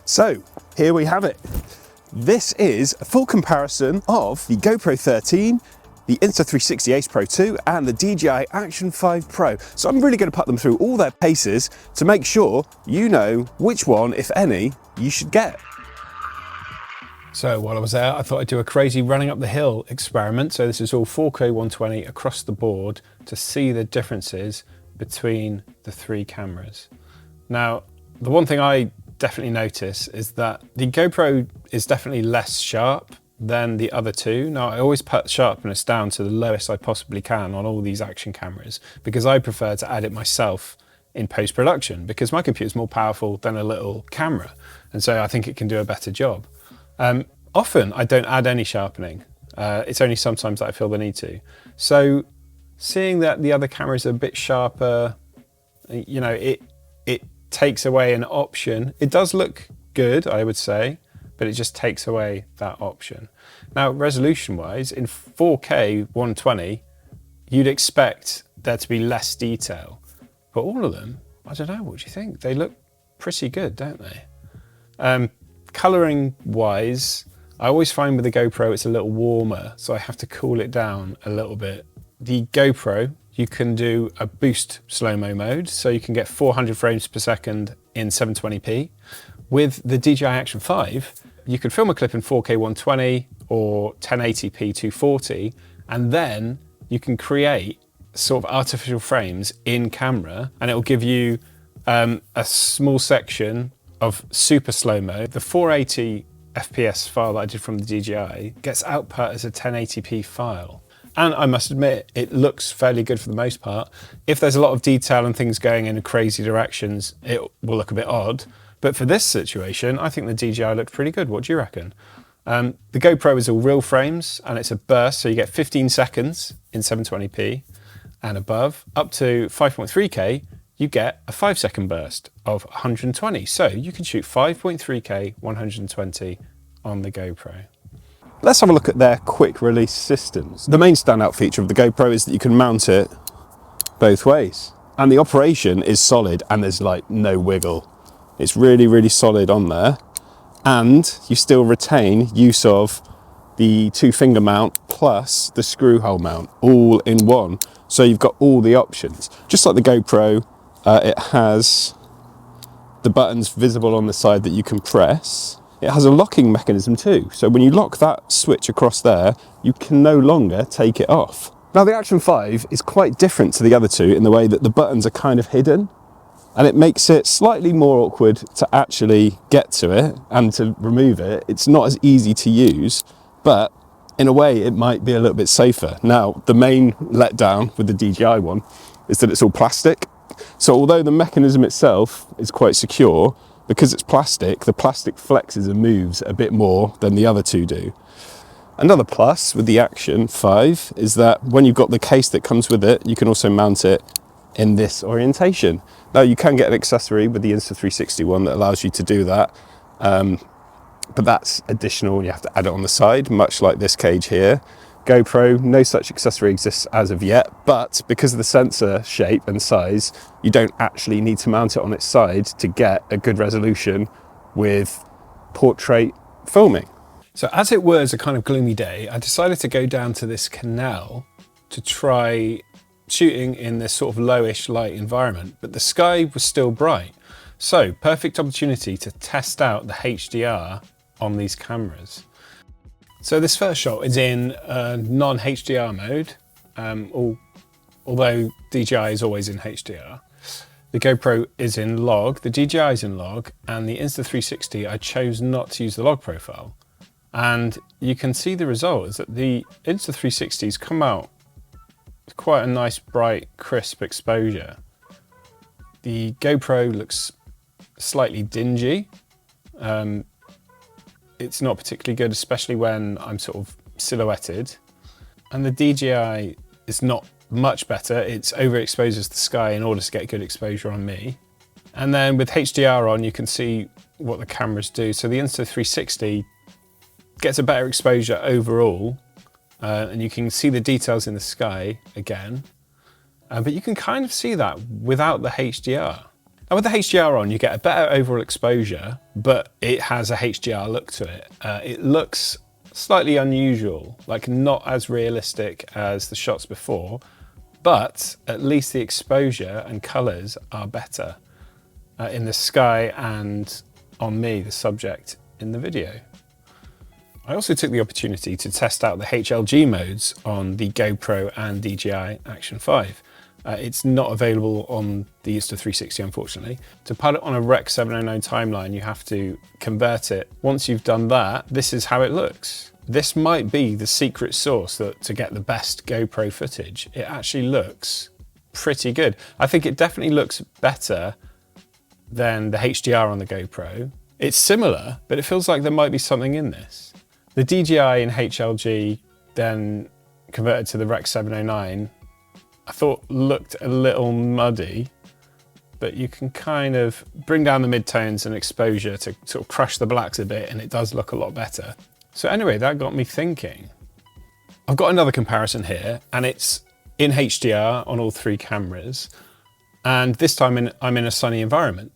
So here we have it. This is a full comparison of the GoPro 13, the Insta360 Ace Pro 2 and the DJI Action 5 Pro. So I'm really going to put them through all their paces to make sure you know which one, if any, you should get. So while I was there, I thought I'd do a crazy running up the hill experiment. So this is all 4K 120 across the board to see the differences between the three cameras. Now, the one thing I definitely notice is that the GoPro is definitely less sharp than the other two. Now, I always put sharpness down to the lowest I possibly can on all these action cameras because I prefer to add it myself in post-production because my computer's more powerful than a little camera. And so I think it can do a better job. Often I don't add any sharpening. It's only sometimes that I feel the need to. So seeing that the other cameras are a bit sharper, you know, it takes away an option. It does look good, I would say, but it just takes away that option. Now, resolution-wise, in 4K 120, you'd expect there to be less detail, but all of them, I don't know, what do you think? They look pretty good, don't they? Colouring-wise, I always find with the GoPro it's a little warmer, so I have to cool it down a little bit. The GoPro, you can do a boost slow-mo mode, so you can get 400 frames per second in 720p. With the DJI Action 5, you can film a clip in 4K 120 or 1080p 240, and then you can create sort of artificial frames in camera, and it will give you a small section of super slow-mo. The 480 FPS file that I did from the DJI gets output as a 1080p file. And I must admit, it looks fairly good for the most part. If there's a lot of detail and things going in crazy directions, it will look a bit odd. But for this situation, I think the DJI looked pretty good. What do you reckon? The GoPro is all real frames and it's a burst, so you get 15 seconds in 720p and above. Up to 5.3K, you get a 5-second burst of 120. So you can shoot 5.3K 120 on the GoPro. Let's have a look at their quick release systems. The main standout feature of the GoPro is that you can mount it both ways. And the operation is solid and there's like no wiggle. It's really, really solid on there. And you still retain use of the 2-finger mount plus the screw hole mount all in one. So you've got all the options. Just like the GoPro, it has the buttons visible on the side that you can press. It has a locking mechanism too. So when you lock that switch across there, you can no longer take it off. Now the Action 5 is quite different to the other two in the way that the buttons are kind of hidden, and it makes it slightly more awkward to actually get to it and to remove it. It's not as easy to use, but in a way it might be a little bit safer. Now, the main letdown with the DJI one is that it's all plastic. So although the mechanism itself is quite secure, because it's plastic, the plastic flexes and moves a bit more than the other two do. Another plus with the Action 5 is that when you've got the case that comes with it, you can also mount it in this orientation. Now you can get an accessory with the Insta360 one that allows you to do that, but that's additional. You have to add it on the side, much like this cage here. GoPro, no such accessory exists as of yet, but because of the sensor shape and size, you don't actually need to mount it on its side to get a good resolution with portrait filming. So as it was a kind of gloomy day, I decided to go down to this canal to try shooting in this sort of lowish light environment, but the sky was still bright. So perfect opportunity to test out the HDR on these cameras. So this first shot is in non-HDR mode, although DJI is always in HDR. The GoPro is in log, the DJI is in log, and the Insta360, I chose not to use the log profile. And you can see the result is that the Insta360s come out with quite a nice, bright, crisp exposure. The GoPro looks slightly dingy. It's not particularly good, especially when I'm sort of silhouetted. And the DJI is not much better. It's overexposes the sky in order to get good exposure on me. And then with HDR on, you can see what the cameras do. So the Insta360 gets a better exposure overall, and you can see the details in the sky again. But you can kind of see that without the HDR. Now with the HDR on, you get a better overall exposure, but it has a HDR look to it. It looks slightly unusual, like not as realistic as the shots before, but at least the exposure and colors are better in the sky and on me, the subject in the video. I also took the opportunity to test out the HLG modes on the GoPro and DJI Action 5. It's not available on the Insta360, unfortunately. To pilot on a Rec 709 timeline, you have to convert it. Once you've done that, this is how it looks. This might be the secret sauce to get the best GoPro footage. It actually looks pretty good. I think it definitely looks better than the HDR on the GoPro. It's similar, but it feels like there might be something in this. The DJI and HLG then converted to the Rec 709, I thought looked a little muddy, but you can kind of bring down the midtones and exposure to sort of crush the blacks a bit, and it does look a lot better. So anyway, that got me thinking. I've got another comparison here, and it's in HDR on all three cameras, and this time I'm in a sunny environment.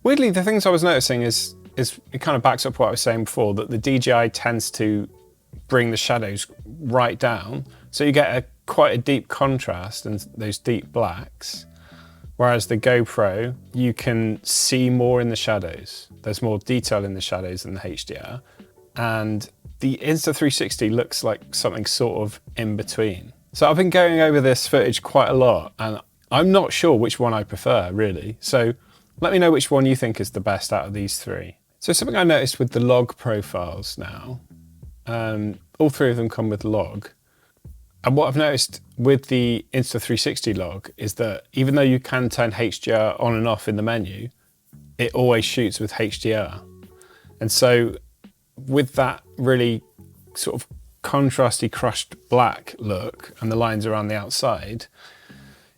Weirdly, the things I was noticing is it kind of backs up what I was saying before, that the DJI tends to bring the shadows right down, so you get quite a deep contrast and those deep blacks, whereas the GoPro, you can see more in the shadows. There's more detail in the shadows than the HDR, and the Insta360 looks like something sort of in between. So I've been going over this footage quite a lot, and I'm not sure which one I prefer, really. So let me know which one you think is the best out of these three. So something I noticed with the log profiles now, all three of them come with log. And what I've noticed with the Insta360 log is that even though you can turn HDR on and off in the menu, it always shoots with HDR. And so with that really sort of contrasty crushed black look and the lines around the outside,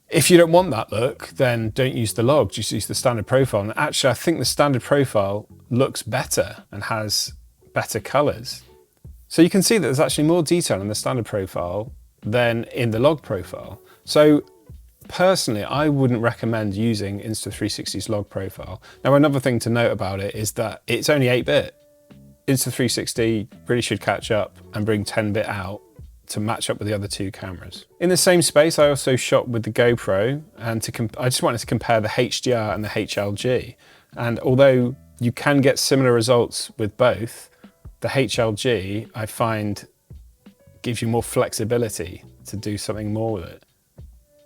if you don't want that look, then don't use the log, just use the standard profile. And actually, I think the standard profile looks better and has better colors. So you can see that there's actually more detail in the standard profile than in the log profile. So personally, I wouldn't recommend using Insta360's log profile. Now, another thing to note about it is that it's only 8-bit. Insta360 really should catch up and bring 10-bit out to match up with the other two cameras. In the same space, I also shot with the GoPro, and I just wanted to compare the HDR and the HLG. And although you can get similar results with both, the HLG, I find, gives you more flexibility to do something more with it.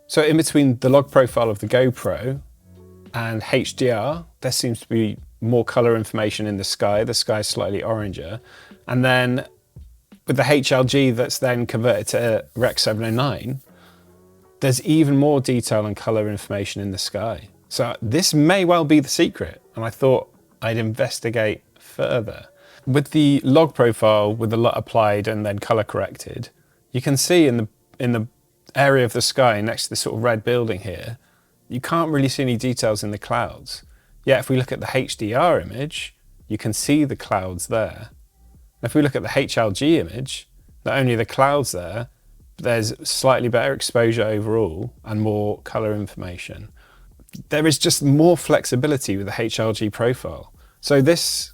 So in between the log profile of the GoPro and HDR, there seems to be more color information in the sky. The sky is slightly oranger. And then with the HLG that's then converted to Rec 709, there's even more detail and color information in the sky. So this may well be the secret, and I thought I'd investigate further. With the log profile, with the LUT applied and then color corrected, you can see in the area of the sky next to this sort of red building here, you can't really see any details in the clouds. Yet if we look at the HDR image, you can see the clouds there. And if we look at the HLG image, not only are the clouds there, but there's slightly better exposure overall and more color information. There is just more flexibility with the HLG profile. So this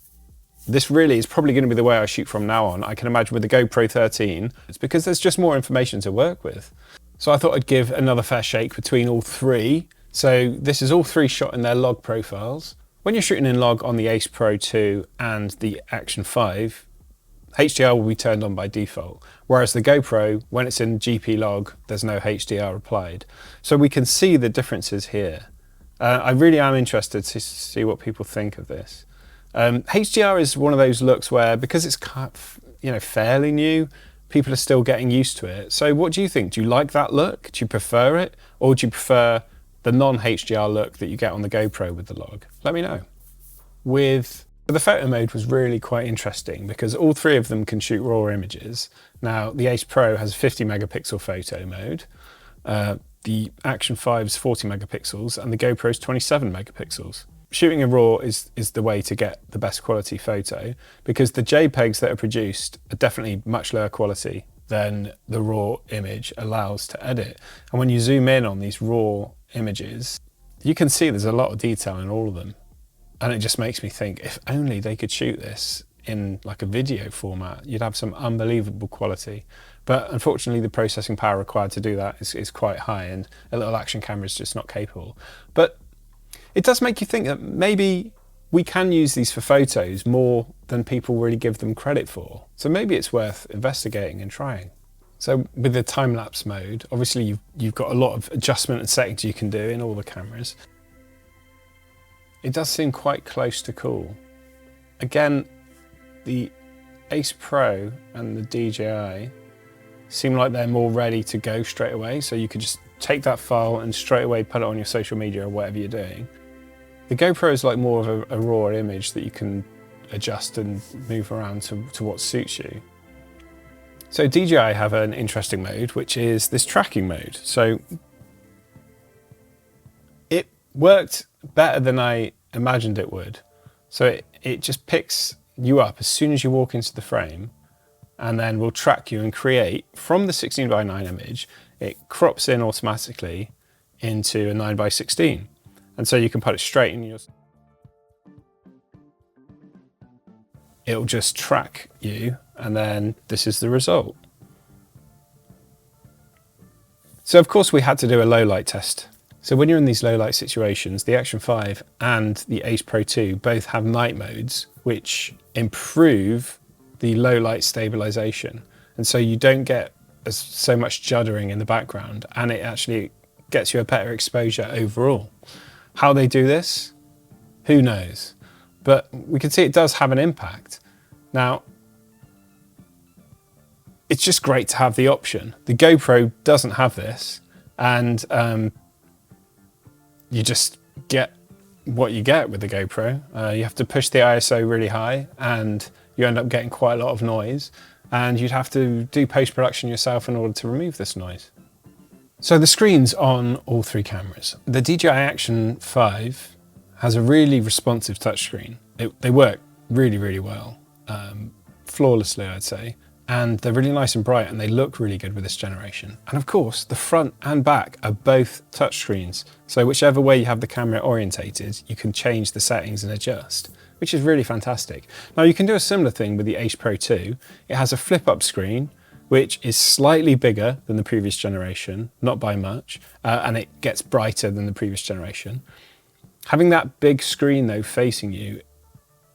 really is probably going to be the way I shoot from now on. I can imagine with the GoPro 13, it's because there's just more information to work with. So I thought I'd give another fair shake between all three. So this is all three shot in their log profiles. When you're shooting in log on the Ace Pro 2 and the Action 5, HDR will be turned on by default. Whereas the GoPro, when it's in GP log, there's no HDR applied. So we can see the differences here. I really am interested to see what people think of this. HDR is one of those looks where, because it's fairly new, people are still getting used to it. So what do you think? Do you like that look? Do you prefer it? Or do you prefer the non-HDR look that you get on the GoPro with the log? Let me know. With the photo mode was really quite interesting because all three of them can shoot raw images. Now, the Ace Pro has a 50 megapixel photo mode. The Action 5 is 40 megapixels and the GoPro is 27 megapixels. Shooting in RAW is the way to get the best quality photo because the JPEGs that are produced are definitely much lower quality than the RAW image allows to edit. And when you zoom in on these RAW images, You can see there's a lot of detail in all of them. And it just makes me think, if only they could shoot this in like a video format, you'd have some unbelievable quality. But unfortunately, the processing power required to do that is quite high, and a little action camera is just not capable. But it does make you think that maybe we can use these for photos more than people really give them credit for. So maybe it's worth investigating and trying. So with the time-lapse mode, obviously you've got a lot of adjustment and settings you can do in all the cameras. It does seem quite close to cool. Again, the Ace Pro and the DJI seem like they're more ready to go straight away, so you could just take that file and straight away put it on your social media or whatever you're doing. The GoPro is like more of a raw image that you can adjust and move around to what suits you. So DJI have an interesting mode, which is this tracking mode. So it worked better than I imagined it would. So it just picks you up as soon as you walk into the frame, and then will track you and create from the 16:9 image. It crops in automatically into a 9:16, and so you can put it straight in your. It'll just track you, and then this is the result. So of course we had to do a low light test. So when you're in these low light situations, the Action 5 and the Ace Pro 2 both have night modes, which improve the low light stabilization. And so you don't get so much juddering in the background, and it actually gets you a better exposure overall. How they do this, who knows? But we can see it does have an impact. Now, it's just great to have the option. The GoPro doesn't have this, and you just get what you get with the GoPro. You have to push the ISO really high, and you end up getting quite a lot of noise, and you'd have to do post-production yourself in order to remove this noise. So the screens on all three cameras. The DJI Action 5 has a really responsive touchscreen. They work really, really well, flawlessly, I'd say. And they're really nice and bright, and they look really good with this generation. And of course, the front and back are both touchscreens. So whichever way you have the camera orientated, you can change the settings and adjust, which is really fantastic. Now you can do a similar thing with the Ace Pro 2. It has a flip-up screen, which is slightly bigger than the previous generation, not by much, and it gets brighter than the previous generation. Having that big screen though facing you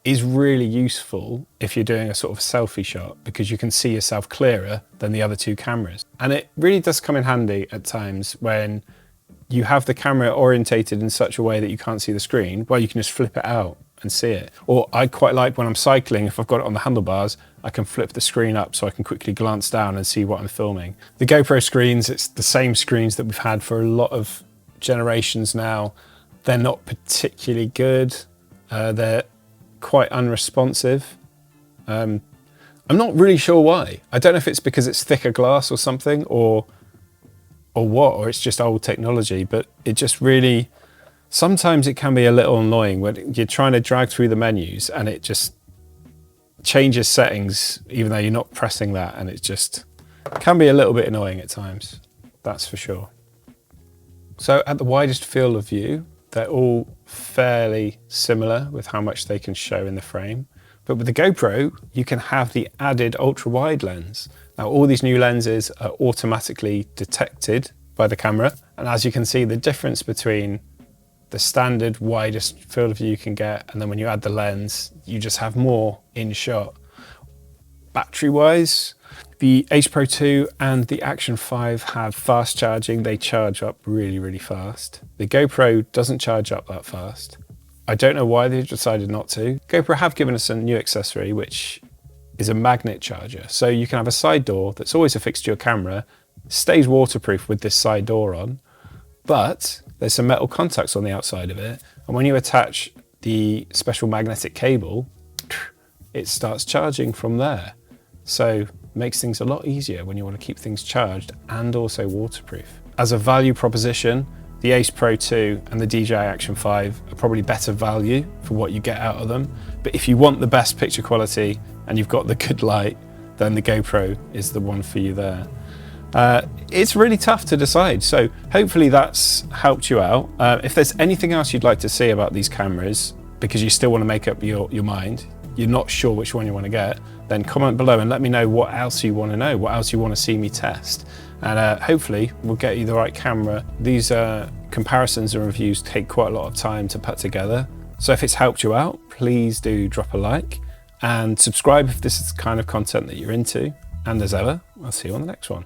is really useful if you're doing a sort of selfie shot, because you can see yourself clearer than the other two cameras. And it really does come in handy at times when you have the camera orientated in such a way that you can't see the screen. Well, you can just flip it out and see it. Or I quite like when I'm cycling, if I've got it on the handlebars, I can flip the screen up so I can quickly glance down and see what I'm filming. The GoPro screens, it's the same screens that we've had for a lot of generations now. They're not particularly good. They're quite unresponsive. I'm not really sure why. I don't know if it's because it's thicker glass or something, or what, or it's just old technology, but it just really, sometimes it can be a little annoying when you're trying to drag through the menus and it just changes settings even though you're not pressing that, and it just can be a little bit annoying at times, that's for sure. So at the widest field of view, they're all fairly similar with how much they can show in the frame. But with the GoPro, you can have the added ultra-wide lens. Now, all these new lenses are automatically detected by the camera. And as you can see, the difference between the standard widest field of view you can get, and then when you add the lens, you just have more in shot. Battery-wise, the Ace Pro 2 and the Action 5 have fast charging. They charge up really, really fast. The GoPro doesn't charge up that fast. I don't know why they've decided not to. GoPro have given us a new accessory, which is a magnet charger. So you can have a side door that's always affixed to your camera, stays waterproof with this side door on, but there's some metal contacts on the outside of it. And when you attach the special magnetic cable, it starts charging from there. So makes things a lot easier when you want to keep things charged and also waterproof. As a value proposition, the Ace Pro 2 and the DJI Action 5 are probably better value for what you get out of them. But if you want the best picture quality and you've got the good light, then the GoPro is the one for you there. It's really tough to decide. So hopefully that's helped you out. If there's anything else you'd like to see about these cameras, because you still want to make up your mind, you're not sure which one you want to get, then comment below and let me know what else you want to know, what else you want to see me test. And hopefully we'll get you the right camera. These comparisons and reviews take quite a lot of time to put together. So if it's helped you out, please do drop a like and subscribe if this is the kind of content that you're into. And as ever, I'll see you on the next one.